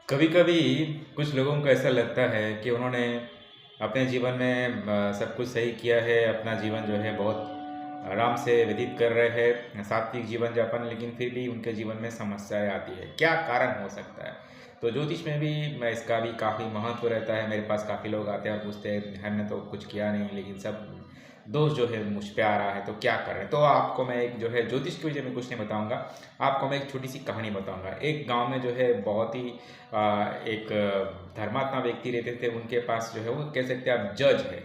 कभी कभी कुछ लोगों को ऐसा लगता है कि उन्होंने अपने जीवन में सब कुछ सही किया है। अपना जीवन जो है बहुत आराम से व्यतीत कर रहे हैं, सात्विक जीवन यापन, लेकिन फिर भी उनके जीवन में समस्याएं आती है। क्या कारण हो सकता है? तो ज्योतिष में भी मैं इसका भी काफ़ी महत्व रहता है। मेरे पास काफ़ी लोग आते हैं और पूछते हैं हमने तो कुछ किया नहीं, लेकिन सब दोष जो है मुझ पे आ रहा है, तो क्या कर रहे हैं। तो आपको मैं एक जो है ज्योतिष की वजह में कुछ नहीं बताऊंगा। आपको मैं एक छोटी सी कहानी बताऊंगा। एक गांव में जो है बहुत ही एक धर्मात्मा व्यक्ति रहते थे। उनके पास जो है वो कह सकते हैं आप जज है।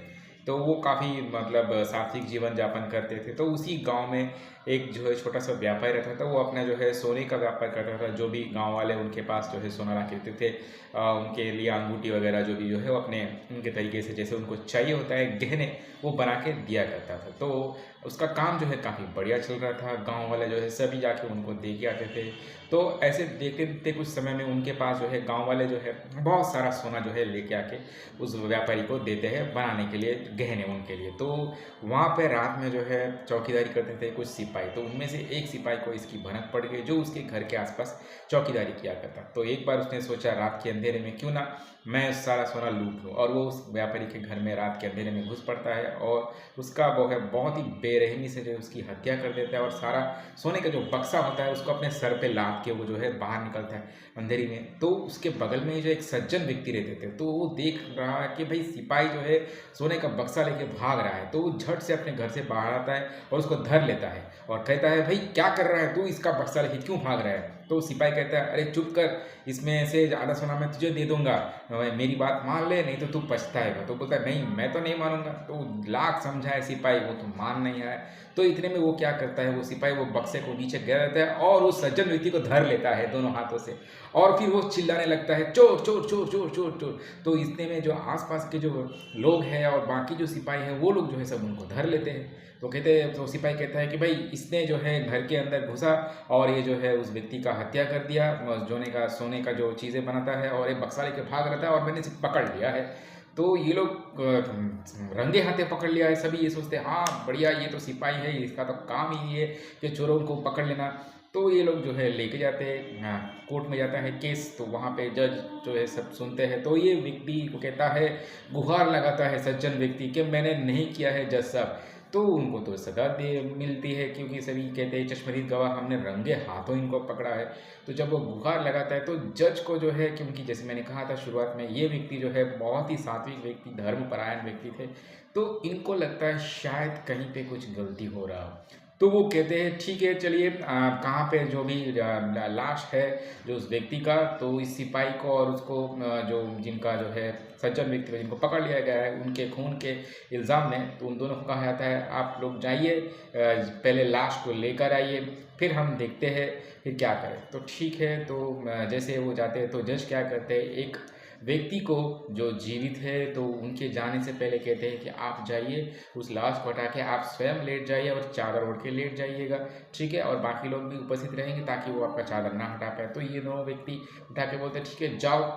तो वो काफ़ी मतलब सात्विक जीवन यापन करते थे। तो उसी गांव में एक जो है छोटा सा व्यापारी रहता था। वो अपना जो है सोने का व्यापार करता था। जो भी गांव वाले उनके पास जो है सोना ला के देते थे, उनके लिए अंगूठी वगैरह जो भी जो है वो अपने उनके तरीके से जैसे उनको चाहिए होता है गहने, वो बना के दिया करता था। तो उसका काम जो है काफ़ी बढ़िया चल रहा था। गांव वाले जो है सभी जाके उनको दे के आते थे। तो ऐसे देखते देखते कुछ समय में उनके पास जो है गांव वाले जो है बहुत सारा सोना जो है लेके आके उस व्यापारी को देते हैं बनाने के लिए गहने उनके लिए। तो वहाँ पे रात में जो है चौकीदारी करते थे कुछ सिपाही। तो उनमें से एक सिपाही को इसकी भनक पड़ गई जो उसके घर के आसपास चौकीदारी किया करता। तो एक बार उसने सोचा रात के अंधेरे में क्यों ना मैं सारा सोना लूट लूँ, और वो उस व्यापारी के घर में रात के अंधेरे में घुस पड़ता है और उसका वो है बहुत ही बेरहमी से जो उसकी हत्या कर देता है। और सारा सोने का जो बक्सा होता है उसको अपने सर पे लाद के वो जो है बाहर निकलता है अंधेरी में। तो उसके बगल में ही जो एक सज्जन व्यक्ति रहते थे, तो वो देख रहा है कि भाई सिपाही जो है सोने का बक्सा लेके भाग रहा है। तो वो झट से अपने घर से बाहर आता है और उसको धर लेता है और कहता है भाई क्या कर रहा है तू, इसका बक्सा लेके क्यों भाग रहा है। तो सिपाही कहता है अरे चुप कर, इसमें से ज़्यादा सोना मैं तुझे दे दूंगा, मेरी बात मान ले नहीं तो तू पछताएगा। तो बोलता है नहीं मैं तो नहीं मानूंगा। तो लाख समझाए सिपाही, वो तो मान नहीं आया। तो इतने में वो क्या करता है, वो सिपाही वो बक्से को नीचे गिरा देता है और उस सज्जन व्यक्ति को धर लेता है दोनों हाथों से। और फिर वो चिल्लाने लगता है चोर चोर चोर चोर चोर चोर। तो इतने में जो आसपास के जो लोग हैं और बाकी जो सिपाही हैं वो लोग जो है सब उनको धर लेते हैं। तो कहते हैं, तो सिपाही कहता है कि भाई इसने जो है घर के अंदर घुसा और ये जो है उस व्यक्ति का हत्या कर दिया, सोने का जो चीज़ें बनाता है और एक बक्सा लेके भाग रहा था और मैंने इसे पकड़ लिया है। तो ये लोग रंगे हाथे पकड़ लिया है। सभी ये सोचते हैं हाँ बढ़िया, ये तो सिपाही है, इसका तो काम ही ये है कि चोरों को पकड़ लेना। तो ये लोग जो है लेके जाते हैं, कोर्ट में जाता है केस। तो वहाँ पे जज जो है सब सुनते हैं। तो ये व्यक्ति को कहता है, गुहार लगाता है सज्जन व्यक्ति कि मैंने नहीं किया है जज साहब। तो उनको तो सजा दे मिलती है, क्योंकि सभी कहते हैं चश्मदीद गवाह हमने रंगे हाथों इनको पकड़ा है। तो जब वो गुहार लगाता है तो जज को जो है, क्योंकि जैसे मैंने कहा था शुरुआत में, ये व्यक्ति जो है बहुत ही सात्विक व्यक्ति, धर्मपरायण व्यक्ति थे। तो इनको लगता है शायद कहीं पे कुछ गलती हो रहा हो। तो वो कहते हैं ठीक है चलिए, कहाँ पे जो भी लाश है जो उस व्यक्ति का, तो इस सिपाही को और उसको जो जिनका जो है सज्जन व्यक्ति को जिनको पकड़ लिया गया है उनके खून के इल्ज़ाम में, तो उन दोनों को कहा जाता है आप लोग जाइए, पहले लाश को लेकर आइए, फिर हम देखते हैं फिर क्या करें। तो ठीक है। तो जैसे वो जाते हैं तो जज क्या करते हैं, एक व्यक्ति को जो जीवित है तो उनके जाने से पहले कहते हैं कि आप जाइए, उस लाश को हटा के आप स्वयं लेट जाइए और चादर ओढ़ के लेट जाइएगा, ठीक है। और बाकी लोग भी उपस्थित रहेंगे ताकि वो आपका चादर ना हटा पाए। तो ये दोनों व्यक्ति उठा के बोलते हैं ठीक है जाओ,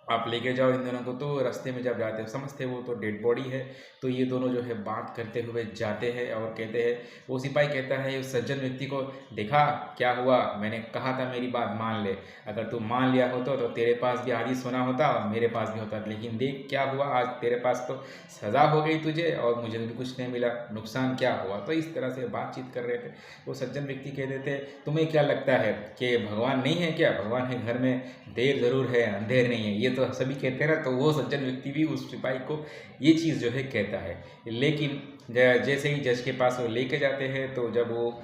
आप लेके जाओ इन दोनों को। तो रास्ते में जब जाते हैं समझते हैं वो तो डेड बॉडी है। तो ये दोनों जो है बात करते हुए जाते हैं और कहते हैं, वो सिपाही कहता है उस सज्जन व्यक्ति को, देखा क्या हुआ, मैंने कहा था मेरी बात मान ले, अगर तू मान लिया होता तो तेरे पास भी आधी सोना होता और मेरे पास भी होता, लेकिन देख क्या हुआ, आज तेरे पास तो सज़ा हो गई तुझे और मुझे भी कुछ नहीं मिला, नुकसान क्या हुआ। तो इस तरह से बातचीत कर रहे थे। वो सज्जन व्यक्ति कह देते, तुम्हें क्या लगता है कि भगवान नहीं है क्या, भगवान है घर में, देर ज़रूर है अंधेर नहीं है, ये तो सभी कहते हैं ना। तो वो सज्जन व्यक्ति भी उस सिपाही को ये चीज़ जो है कहता है। लेकिन जैसे ही जज के पास वो लेके जाते हैं, तो जब वो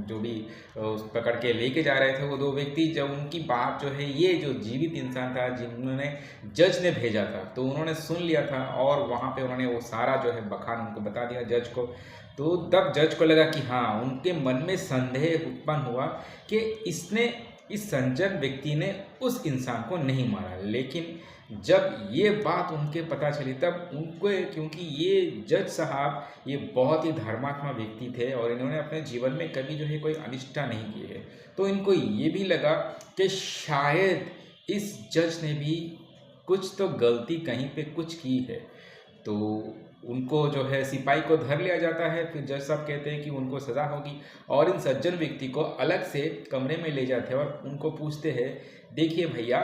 जो भी उस पकड़ के लेके जा रहे थे वो दो व्यक्ति, जब उनकी बात जो है ये जो जीवित इंसान था जिन्होंने जज ने भेजा था, तो उन्होंने सुन लिया था और वहाँ पे उन्होंने वो सारा जो है बखान उनको बता दिया जज को। तो तब जज को लगा कि हाँ, उनके मन में संदेह उत्पन्न हुआ कि इसने इस सज्जन व्यक्ति ने उस इंसान को नहीं मारा। लेकिन जब ये बात उनके पता चली तब उनको, क्योंकि ये जज साहब ये बहुत ही धर्मात्मा व्यक्ति थे और इन्होंने अपने जीवन में कभी जो है कोई अनिष्टा नहीं की है, तो इनको ये भी लगा कि शायद इस जज ने भी कुछ तो गलती कहीं पे कुछ की है। तो उनको जो है सिपाही को धर लिया जाता है। फिर जज साहब कहते हैं कि उनको सज़ा होगी और इन सज्जन व्यक्ति को अलग से कमरे में ले जाते हैं और उनको पूछते हैं, देखिए भैया,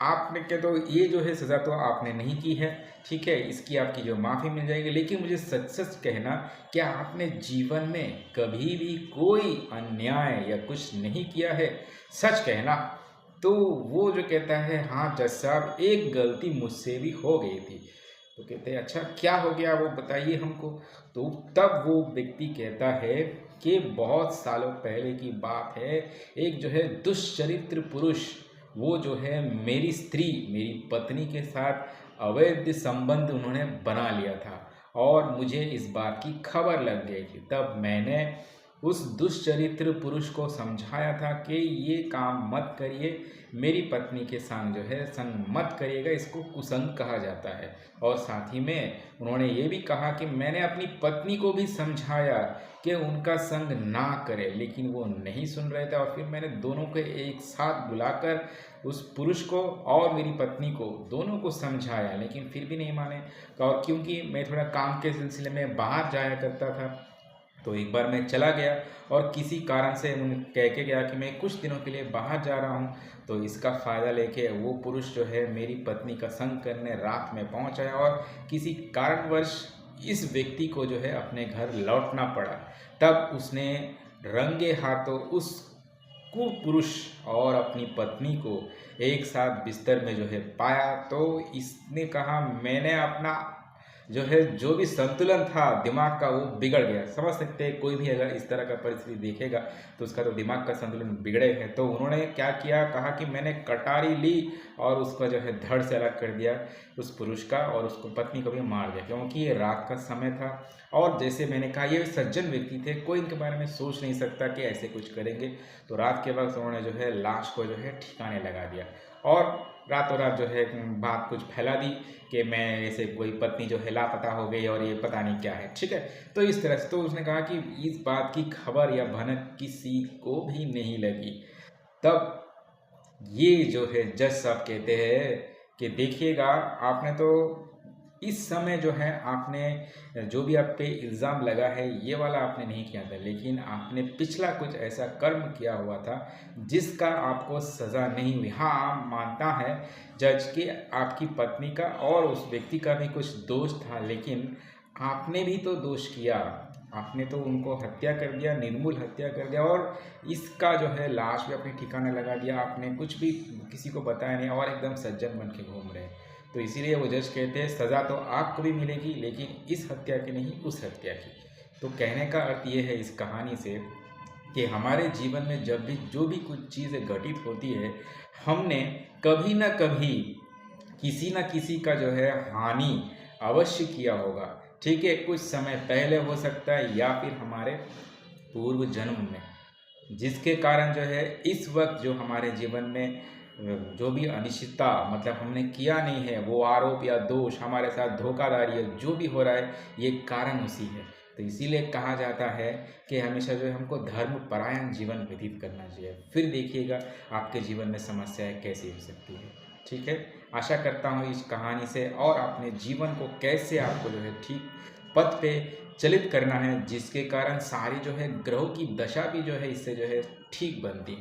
आपने के तो ये जो है सज़ा तो आपने नहीं की है, ठीक है, इसकी आपकी जो माफ़ी मिल जाएगी। लेकिन मुझे सच-सच कहना, क्या आपने जीवन में कभी भी कोई अन्याय या कुछ नहीं किया है? सच कहना। तो वो जो कहता है, हाँ जज साहब, एक गलती मुझसे भी हो गई थी। तो कहते हैं, अच्छा क्या हो गया वो बताइए हमको। तो तब वो व्यक्ति कहता है कि बहुत सालों पहले की बात है, एक जो है दुष्चरित्र पुरुष, वो जो है मेरी स्त्री, मेरी पत्नी के साथ अवैध संबंध उन्होंने बना लिया था और मुझे इस बात की खबर लग गई थी। तब मैंने उस दुष्चरित्र पुरुष को समझाया था कि ये काम मत करिए, मेरी पत्नी के संग जो है संग मत करिएगा, इसको कुसंग कहा जाता है। और साथ ही में उन्होंने ये भी कहा कि मैंने अपनी पत्नी को भी समझाया कि उनका संग ना करे, लेकिन वो नहीं सुन रहे थे। और फिर मैंने दोनों को एक साथ बुलाकर उस पुरुष को और मेरी पत्नी को दोनों को समझाया, लेकिन फिर भी नहीं माने। और क्योंकि मैं थोड़ा काम के सिलसिले में बाहर जाया करता था, तो एक बार मैं चला गया और किसी कारण से उन कह के गया कि मैं कुछ दिनों के लिए बाहर जा रहा हूँ। तो इसका फ़ायदा लेके वो पुरुष जो है मेरी पत्नी का संग करने रात में पहुँच आया और किसी कारणवश इस व्यक्ति को जो है अपने घर लौटना पड़ा। तब उसने रंगे हाथों उस कुपुरुष और अपनी पत्नी को एक साथ बिस्तर में जो है पाया। तो इसने कहा, मैंने अपना जो है जो भी संतुलन था दिमाग का वो बिगड़ गया। समझ सकते हैं, कोई भी अगर इस तरह का परिस्थिति देखेगा तो उसका तो दिमाग का संतुलन बिगड़े है। तो उन्होंने क्या किया, कहा कि मैंने कटारी ली और उसका जो है धड़ से अलग कर दिया उस पुरुष का, और उसको पत्नी को भी मार दिया, क्योंकि ये रात का समय था। और जैसे मैंने कहा, ये सज्जन व्यक्ति थे, कोई इनके बारे में सोच नहीं सकता कि ऐसे कुछ करेंगे। तो रात के वक्त उन्होंने जो है लाश को जो है ठिकाने लगा दिया और रातों रात जो है बात कुछ फैला दी कि मैं ऐसे कोई पत्नी जो है लापता हो गई और ये पता नहीं क्या है, ठीक है। तो इस तरह से तो उसने कहा कि इस बात की खबर या भनक किसी को भी नहीं लगी। तब ये जो है जज साहब कहते हैं कि देखिएगा, आपने तो इस समय जो है आपने जो भी आप पे इल्ज़ाम लगा है ये वाला आपने नहीं किया था, लेकिन आपने पिछला कुछ ऐसा कर्म किया हुआ था जिसका आपको सज़ा नहीं हुई। हाँ, मानता है जज कि आपकी पत्नी का और उस व्यक्ति का भी कुछ दोष था, लेकिन आपने भी तो दोष किया। आपने तो उनको हत्या कर दिया, निर्मूल हत्या कर दिया, और इसका जो है लाश भी अपने ठिकाने लगा दिया। आपने कुछ भी किसी को बताया नहीं और एकदम सज्जन बन के घूम रहे। तो इसीलिए वो जज कहते हैं सज़ा तो आपको भी मिलेगी, लेकिन इस हत्या की नहीं, उस हत्या की। तो कहने का अर्थ ये है इस कहानी से कि हमारे जीवन में जब भी जो भी कुछ चीज़ें घटित होती है, हमने कभी ना कभी किसी न किसी का जो है हानि अवश्य किया होगा, ठीक है। कुछ समय पहले हो सकता है या फिर हमारे पूर्व जन्म में, जिसके कारण जो है इस वक्त जो हमारे जीवन में जो भी अनिश्चितता, मतलब हमने किया नहीं है, वो आरोप या दोष, हमारे साथ धोखाधड़ी या जो भी हो रहा है, ये कारण उसी है। तो इसीलिए कहा जाता है कि हमेशा जो है हमको धर्मपरायण जीवन व्यतीत करना चाहिए। फिर देखिएगा आपके जीवन में समस्याएं कैसी हो सकती है, ठीक है। आशा करता हूँ इस कहानी से और अपने जीवन को कैसे आपको जो है ठीक पथ पे चलित करना है, जिसके कारण सारी जो है ग्रहों की दशा भी जो है इससे जो है ठीक बनती है।